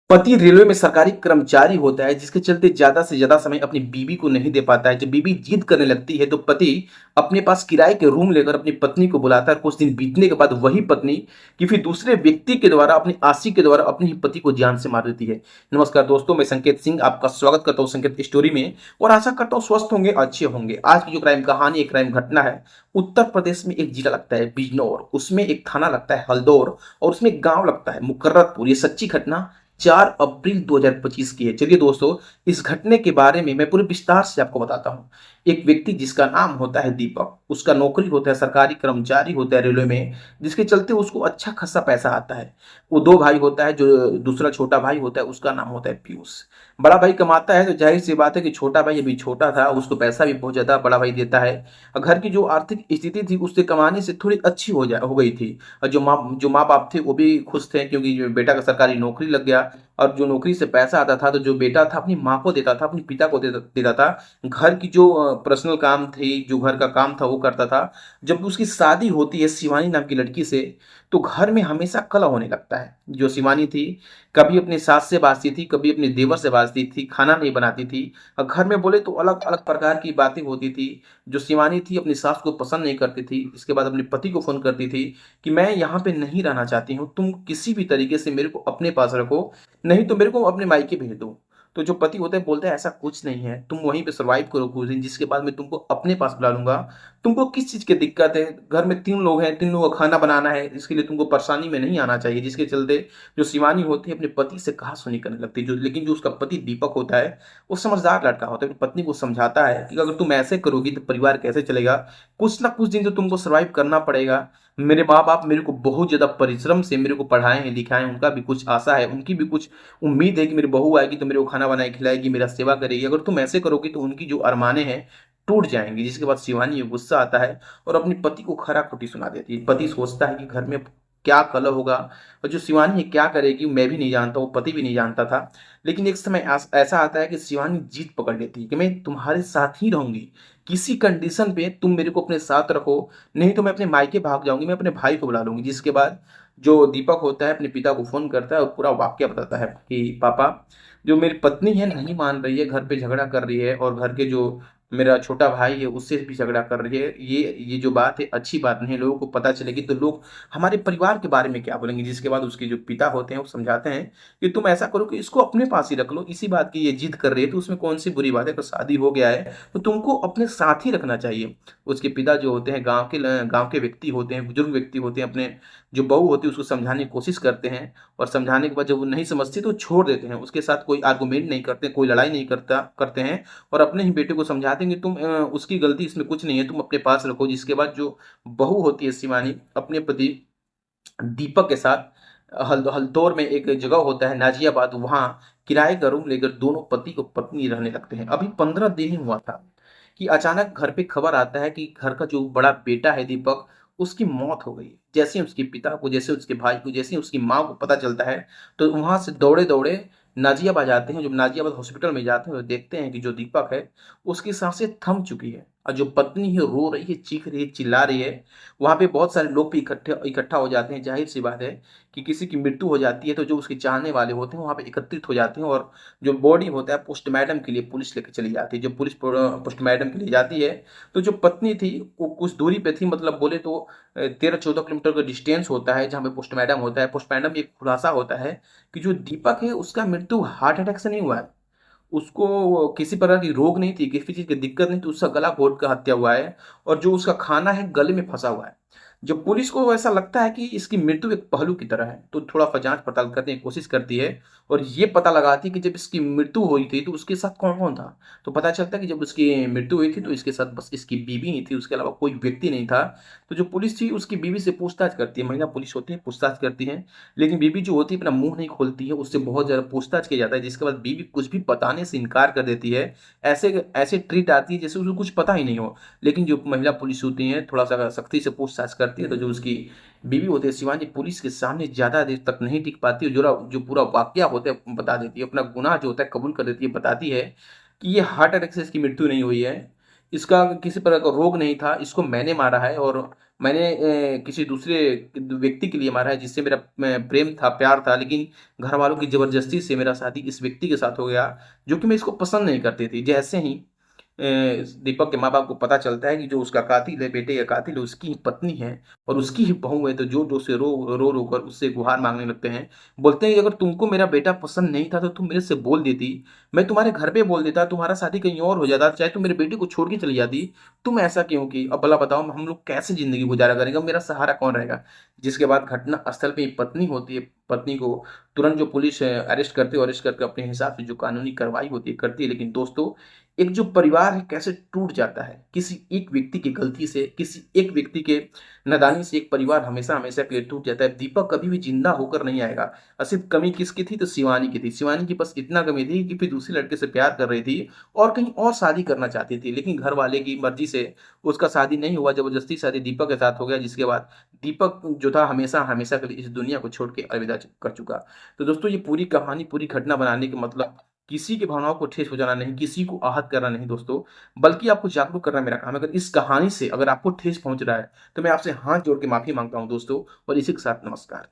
पति रेलवे में सरकारी कर्मचारी होता है जिसके चलते ज्यादा से ज्यादा समय अपनी बीवी को नहीं दे पाता है। जब बीवी जिद करने लगती है तो पति अपने पास किराए के रूम लेकर अपनी पत्नी को बुलाता है। कुछ दिन बीतने के बाद वही पत्नी किसी दूसरे व्यक्ति के द्वारा अपने आशिक के द्वारा अपने ही पति को जान से मार देती है। नमस्कार दोस्तों, मैं संकेत सिंह आपका स्वागत करता हूँ संकेत स्टोरी में और आशा करता हूँ स्वस्थ होंगे, अच्छे होंगे। आज की जो क्राइम कहानी, एक क्राइम घटना है। उत्तर प्रदेश में एक जिला लगता है बिजनौर, उसमें एक थाना लगता है हल्दौर और उसमें एक गांव लगता है मुकर्ररपुर। ये सच्ची घटना 4 अप्रैल 2025 की है। चलिए दोस्तों, इस घटने के बारे में मैं पूरे विस्तार से आपको बताता हूँ। एक व्यक्ति जिसका नाम होता है दीपक, उसका नौकरी होता है, सरकारी कर्मचारी होता है रेलवे में, जिसके चलते उसको अच्छा खासा पैसा आता है। वो दो भाई होता है, जो दूसरा छोटा भाई होता है उसका नाम होता है पीयूष। बड़ा भाई कमाता है तो जाहिर सी बात है कि छोटा भाई अभी छोटा था, उसको पैसा भी बहुत ज्यादा बड़ा भाई देता है। और घर की जो आर्थिक स्थिति थी उससे कमाने से थोड़ी अच्छी हो गई थी। और जो माँ बाप थे वो भी खुश थे, क्योंकि जो बेटा का सरकारी नौकरी लग गया और जो नौकरी से पैसा आता था तो जो बेटा था अपनी माँ को देता था, अपने पिता को देता था। घर की जो पर्सनल काम थी, जो घर का काम था वो करता था। जब उसकी शादी होती है शिवानी नाम की लड़की से, तो घर में हमेशा कलह होने लगता है। जो शिवानी थी, कभी अपनी सास से बाजती थी, कभी अपने देवर से बाजती थी, खाना नहीं बनाती थी। और घर में बोले तो अलग अलग प्रकार की बातें होती थी। जो शिवानी थी अपनी सास को पसंद नहीं करती थी। इसके बाद अपने पति को फोन करती थी कि मैं यहाँ पे नहीं रहना चाहती हूँ, तुम किसी भी तरीके से मेरे को अपने पास रखो, नहीं तो मेरे को अपने मायके भेज दो। तो जो पति होते हैं बोलते हैं ऐसा कुछ नहीं है, तुम वहीं पे सर्वाइव करो कुछ दिन, जिसके बाद मैं तुमको अपने पास बुला लूंगा। तुमको किस चीज की दिक्कत है? घर में 3 लोग हैं, 3 लोगों का खाना बनाना है, इसके लिए तुमको परेशानी में नहीं आना चाहिए। जिसके चलते जो शिवानी होती है अपने पति से कहा सुनी करने लगती है। लेकिन जो उसका पति दीपक होता है वो समझदार लड़का होता है, अपनी पत्नी को समझाता है कि अगर तुम ऐसे करोगी तो परिवार कैसे चलेगा, कुछ ना कुछ दिन तो तुमको सर्वाइव करना पड़ेगा। मेरे माँ बाप मेरे को बहुत ज्यादा परिश्रम से मेरे को पढ़ाए हैं लिखाए हैं, उनका भी कुछ आशा है, उनकी भी कुछ उम्मीद है कि मेरी बहू आएगी तो मेरे को खाना बनाए खिलाएगी, मेरा सेवा करेगी। अगर तुम ऐसे करोगे तो उनकी जो अरमाने हैं टूट जाएंगी। जिसके बाद शिवानी को गुस्सा आता है और अपने पति को खरा खोटी सुना देती है। पति सोचता है कि घर में क्या कलह होगा और जो शिवानी है क्या करेगी मैं भी नहीं जानता, वो पति भी नहीं जानता था। लेकिन एक समय ऐसा आता है कि शिवानी जीत पकड़ लेती है कि मैं तुम्हारे साथ ही रहूंगी, किसी कंडीशन पे तुम मेरे को अपने साथ रखो, नहीं तो मैं अपने मायके भाग जाऊंगी, मैं अपने भाई को बुला लूंगी। जिसके बाद जो दीपक होता है अपने पिता को फोन करता है और पूरा वाक्य बताता है कि पापा, जो मेरी पत्नी है नहीं मान रही है, घर पे झगड़ा कर रही है और घर के जो मेरा छोटा भाई है उससे भी झगड़ा कर रही है। ये जो बात है अच्छी बात नहीं है, लोगों को पता चलेगी तो लोग हमारे परिवार के बारे में क्या बोलेंगे। जिसके बाद उसके जो पिता होते हैं वो समझाते हैं कि तुम ऐसा करो कि इसको अपने पास ही रख लो, इसी बात की ये जिद कर रही है तो उसमें कौन सी बुरी बात है, तो शादी हो गया है तो तुमको अपने साथ ही रखना चाहिए। उसके पिता जो होते हैं गांव के व्यक्ति होते हैं, बुजुर्ग व्यक्ति होते हैं, अपने जो बहू होती है उसको समझाने की कोशिश करते हैं। और समझाने के बाद जब वो नहीं समझती तो छोड़ देते हैं, उसके साथ कोई आर्गूमेंट नहीं करते, कोई लड़ाई नहीं करते हैं। और अपने ही बेटे को समझाते हैं कि तुम उसकी गलती इसमें कुछ नहीं है, तुम अपने पास रखो। जिसके बाद जो बहू होती है शिवानी अपने पति दीपक के साथ हल्दौर में एक जगह होता है नाजियाबाद, वहां किराए का रूम लेकर दोनों पति को पत्नी रहने लगते हैं। अभी 15 दिन ही हुआ था कि अचानक घर पे खबर आता है कि घर का जो बड़ा बेटा है दीपक, उसकी मौत हो गई। जैसे ही उसके पिता को, जैसे उसके भाई को, जैसे ही उसकी माँ को पता चलता है तो वहां से दौड़े दौड़े नाजियाबाद जाते हैं। जब नाजियाबाद हॉस्पिटल में जाते हैं तो देखते हैं कि जो दीपक है उसकी सांसें थम चुकी है और जो पत्नी है रो रही है, चीख रही है, चिल्ला रही है। वहां पे बहुत सारे लोग भी इकट्ठे इकट्ठा हो जाते हैं। जाहिर सी बात है कि किसी की मृत्यु हो जाती है तो जो उसके चाहने वाले होते हैं वहां पे एकत्रित हो जाते हैं और जो बॉडी होता है पोस्टमार्टम के लिए पुलिस लेके चली जाती है। जब पुलिस पोस्टमार्टम के लिए जाती है तो जो पत्नी थी वो कुछ दूरी पे थी, मतलब बोले तो 13-14 किलोमीटर का डिस्टेंस होता है जहाँ पे पोस्टमार्टम होता है। पोस्टमार्टम में एक खुलासा होता है कि जो दीपक है उसका मृत्यु हार्ट अटैक से नहीं हुआ है, उसको किसी प्रकार की रोग नहीं थी, किसी चीज की दिक्कत नहीं थी, उसका गला घोट कर हत्या हुआ है और जो उसका खाना है गले में फंसा हुआ है। जब पुलिस को ऐसा लगता है कि इसकी मृत्यु एक पहलू की तरह है तो थोड़ा सा जांच पड़ताल करने की कोशिश करती है और ये पता लगाती है कि जब इसकी मृत्यु हुई थी तो उसके साथ कौन कौन था। तो पता चलता है कि जब उसकी मृत्यु हुई थी तो इसके साथ बस इसकी बीवी ही थी, उसके अलावा कोई व्यक्ति नहीं था। तो जो पुलिस थी उसकी बीवी से पूछताछ करती है, महिला पुलिस होती है, पूछताछ करती है। लेकिन बीवी जो होती है अपना मुंह नहीं खोलती है, उससे बहुत ज्यादा पूछताछ किया जाता है। जिसके बाद बीवी कुछ भी बताने से इनकार कर देती है। ऐसे ऐसे ट्रीट आती है जैसे उसको कुछ पता ही नहीं हो। लेकिन जो महिला पुलिस होती है थोड़ा सा सख्ती से पूछताछ करती है तो जो उसकी बीवी होती है शिवानी पुलिस के सामने ज्यादा देर तक नहीं टिक पाती और जो जो पूरा वाकया होता है बता देती है, अपना गुनाह जो होता है कबूल कर देती है, बताती है कि ये हार्ट अटैक से इसकी मृत्यु नहीं हुई है, इसका किसी प्रकार का रोग नहीं था, इसको मैंने मारा है और मैंने किसी दूसरे व्यक्ति के लिए मारा है जिससे मेरा प्रेम था, प्यार था, लेकिन घरवालों की ज़बरदस्ती से मेरा शादी इस व्यक्ति के साथ हो गया, जो कि मैं इसको पसंद नहीं करती थी। जैसे ही दीपक के माँ-बाप को पता चलता है कि जो उसका कातिल है, बेटे का कातिल है, उसकी ही पत्नी है और उसकी ही बहू है, तो ज़ोर-ज़ोर से रो-रो कर उससे गुहार माँगने लगते हैं। बोलते हैं कि अगर तुमको मेरा बेटा पसंद नहीं था, तो तुम मेरे से बोल देती, मैं तुम्हारे घर पे बोल देता, तुम्हारा शादी कहीं और हो जाता, चाहे तुम मेरे बेटे को छोड़ के चली जाती, तुम ऐसा क्यों की? अब भला बताओ हम लोग कैसे ज़िंदगी गुज़ारा करेंगे? अब मेरा सहारा कौन रहेगा? जिसके बाद घटना स्थल पे पत्नी होती है, पत्नी को तुरंत जो पुलिस अरेस्ट करती है और अरेस्ट करके अपने हिसाब से जो कानूनी कार्रवाई होती है, करती है। लेकिन दोस्तों, एक जो परिवार है कैसे टूट जाता है, किसी एक व्यक्ति की गलती से, किसी एक व्यक्ति के नादानी से एक परिवार हमेशा-हमेशा के लिए टूट जाता है। दीपक कभी भी ज़िंदा होकर नहीं आएगा और सिर्फ़ कमी किसकी थी? तो शिवानी की थी। शिवानी की बस इतना कमी थी कि फिर दूसरे लड़के से प्यार कर रही थी और कहीं और शादी करना चाहती थी, लेकिन घरवाले की मर्ज़ी से उसका शादी नहीं हुआ, ज़बरदस्ती शादी दीपक के साथ हो गया, जिसके बाद दीपक जो था हमेशा-हमेशा के लिए इस दुनिया को छोड़ के अलविदा कर चुका। तो दोस्तों, ये पूरी कहानी, पूरी घटना बनाने का मतलब किसी की भावनाओं को ठेस पहुँचाना नहीं, किसी को आहत करना नहीं दोस्तों, बल्कि आपको जागरूक करना मेरा काम है। अगर इस कहानी से अगर आपको ठेस पहुँच रहा है, तो मैं आपसे हाथ जोड़ के माफ़ी माँगता हूँ दोस्तों, और इसी के साथ नमस्कार।